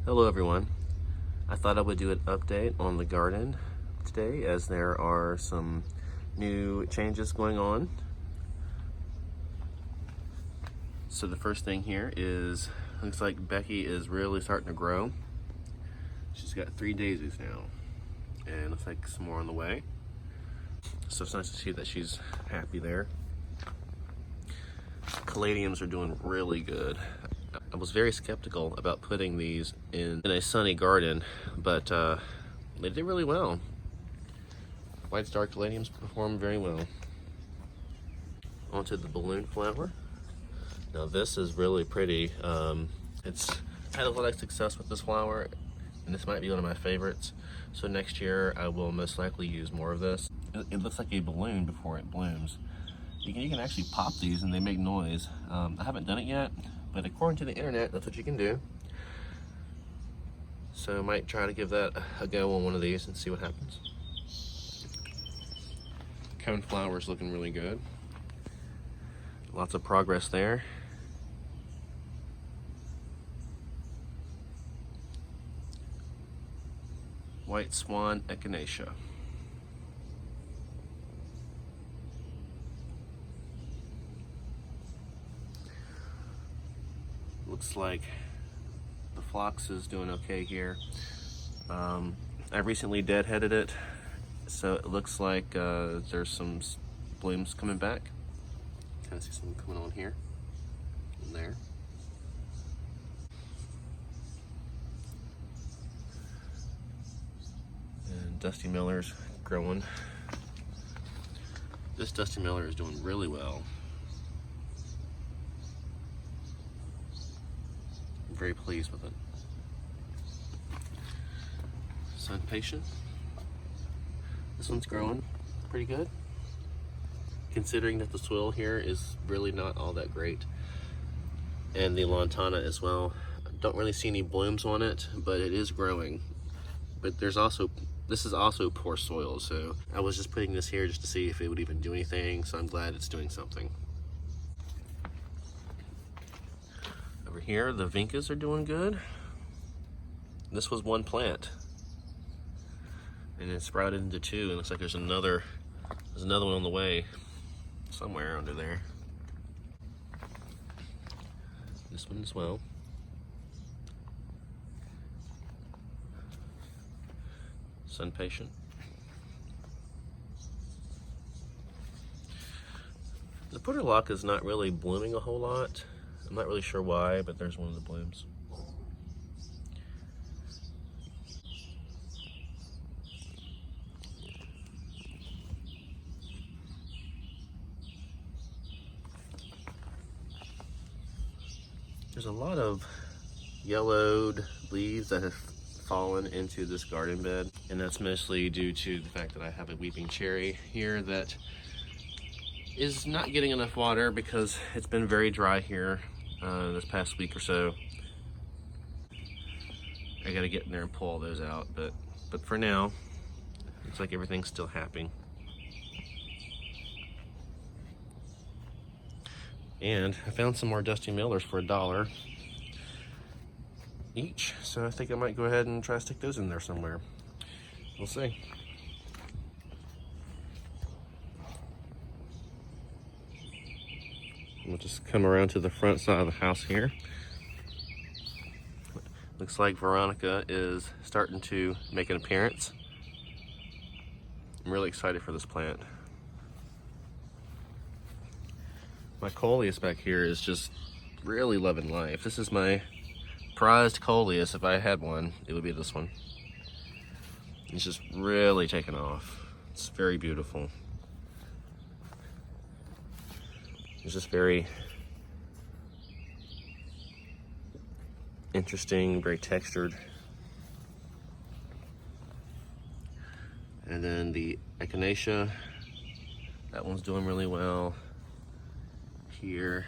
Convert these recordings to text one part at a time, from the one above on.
Hello everyone. I thought I would do an update on the garden today as there are some new changes going on. So the first thing here is, looks like Becky is really starting to grow. She's got 3 daisies now and looks like some more on the way. So it's nice to see that she's happy there. Caladiums are doing really good. I was very skeptical about putting these in a sunny garden, but they did really well. White star caladiums perform very well. Onto the balloon flower. Now this is really pretty. It's had a lot of success with this flower, and this might be one of my favorites. So next year I will most likely use more of this. It looks like a balloon before it blooms. You can actually pop these and they make noise. I haven't done it yet, but according to the internet, that's what you can do. So I might try to give that a go on one of these and see what happens. Cone flower is looking really good. Lots of progress there. White Swan Echinacea. Looks like the phlox is doing okay here. I recently deadheaded it, so it looks like there's some blooms coming back. Kind of see some coming on here and there. And Dusty Miller's growing. This Dusty Miller is doing really well. Very pleased with it. Sun Patient. This one's growing pretty good, considering that the soil here is really not all that great. And the Lantana as well. Don't really see any blooms on it, but it is growing. But this is also poor soil, so I was just putting this here just to see if it would even do anything, so I'm glad it's doing something. Over here, the vincas are doing good. This was one plant, and it sprouted into two, and it looks like there's another one on the way somewhere under there. This one as well. Sun Patient. The Portulaca is not really blooming a whole lot. I'm not really sure why, but there's one of the blooms. There's a lot of yellowed leaves that have fallen into this garden bed, and that's mostly due to the fact that I have a weeping cherry here that is not getting enough water because it's been very dry here this past week or so. I gotta get in there and pull all those out, but for now, looks like everything's still happening. And I found some more Dusty Millers for $1 each, so I think I might go ahead and try to stick those in there somewhere. We'll see. We'll just come around to the front side of the house here. Looks like Veronica is starting to make an appearance. I'm really excited for this plant. My coleus back here is just really loving life. This is my prized coleus. If I had one, it would be this one. It's just really taken off. It's very beautiful. It's just very interesting, very textured. And then the Echinacea, that one's doing really well. Here,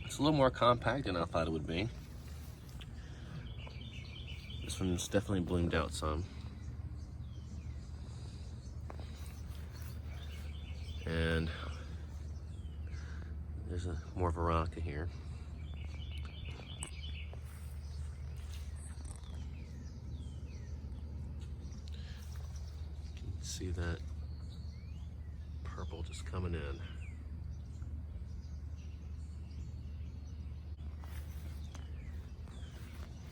it's a little more compact than I thought it would be. This one's definitely bloomed out some. And there's more Veronica here. See that purple just coming in.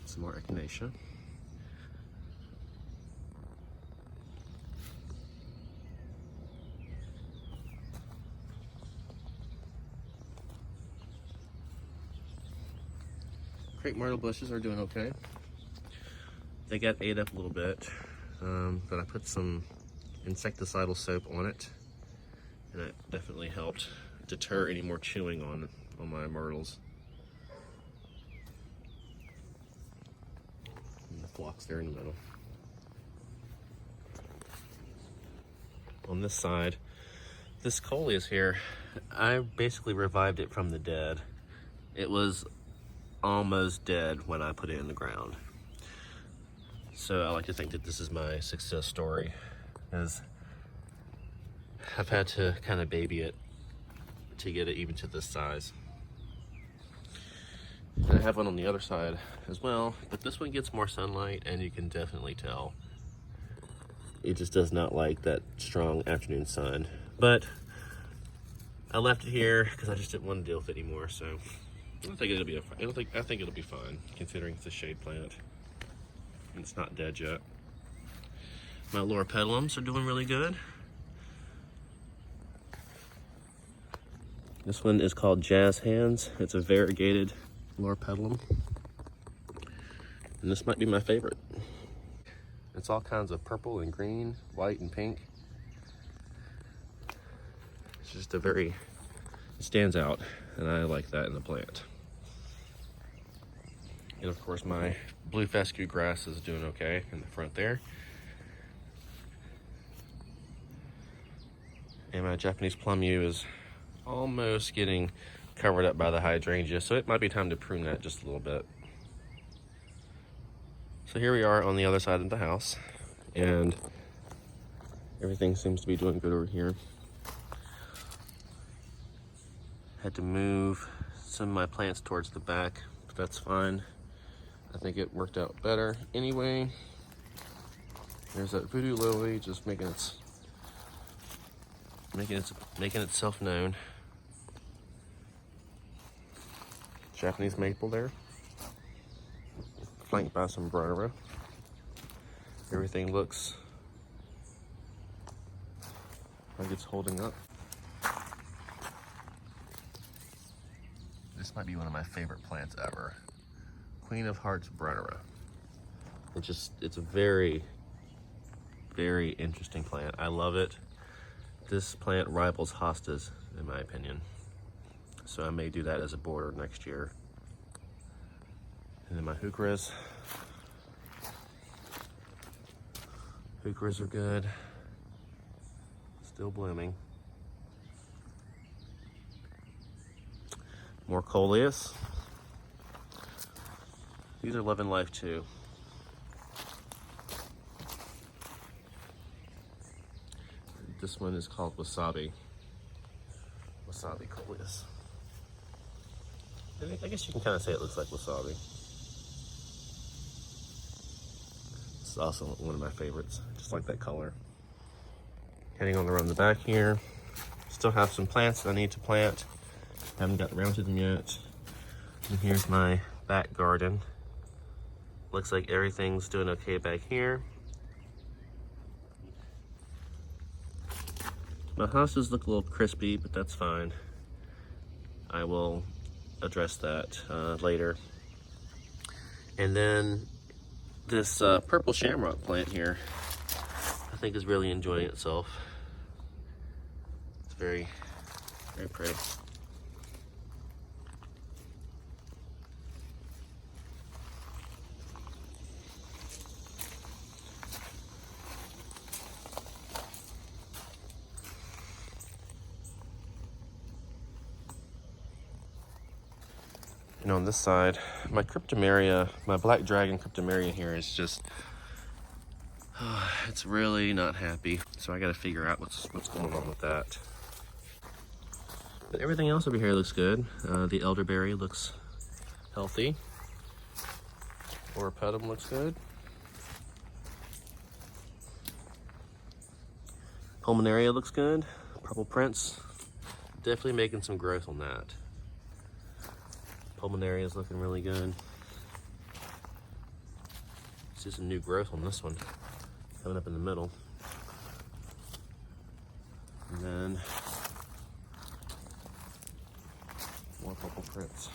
Some more Echinacea. Crepe myrtle bushes are doing okay. They got ate up a little bit, but I put some insecticidal soap on it, and that definitely helped deter any more chewing on my myrtles. And the phlox there in the middle. On this side, this coleus here, I basically revived it from the dead. It was almost dead when I put it in the ground. So I like to think that this is my success story, as I've had to kind of baby it to get it even to this size. And I have one on the other side as well, but this one gets more sunlight, and you can definitely tell it just does not like that strong afternoon sun. But I left it here because I just didn't want to deal with it anymore. So I think it'll be I think it'll be fine, considering it's a shade plant and it's not dead yet. My loropetalums are doing really good. This one is called Jazz Hands. It's a variegated loropetalum, and this might be my favorite. It's all kinds of purple and green, white and pink. It's just it stands out, and I like that in the plant. And of course my blue fescue grass is doing okay in the front there. And my Japanese plum yew is almost getting covered up by the hydrangea, so it might be time to prune that just a little bit. So here we are on the other side of the house, and everything seems to be doing good over here. Had to move some of my plants towards the back, but that's fine. I think it worked out better anyway. There's that voodoo lily just making itself known. Japanese maple there, flanked by some Bronera. Everything looks like it's holding up. This might be one of my favorite plants ever. Queen of Hearts Bronera. It's a very, very interesting plant. I love it. This plant rivals hostas, in my opinion. So I may do that as a border next year. And then my heucheras. Heucheras are good. Still blooming. More coleus. These are loving life too. This one is called Wasabi. Wasabi coleus. I guess you can kind of say it looks like wasabi. It's also one of my favorites. Just like that color. Heading on around the back here. Still have some plants that I need to plant. Haven't got around to them yet. And here's my back garden. Looks like everything's doing okay back here. My hostas look a little crispy, but that's fine. I will address that later. And then this purple shamrock plant here, I think is really enjoying itself. It's very, very pretty. And on this side, my cryptomeria, my black dragon cryptomeria here is just, it's really not happy. So I got to figure out what's going on with that. But everything else over here looks good. The elderberry looks healthy. Loropetalum looks good. Pulmonaria looks good. Purple Prince, definitely making some growth on that. Pulmonaria is looking really good. See some new growth on this one coming up in the middle. And then more Purple Prince.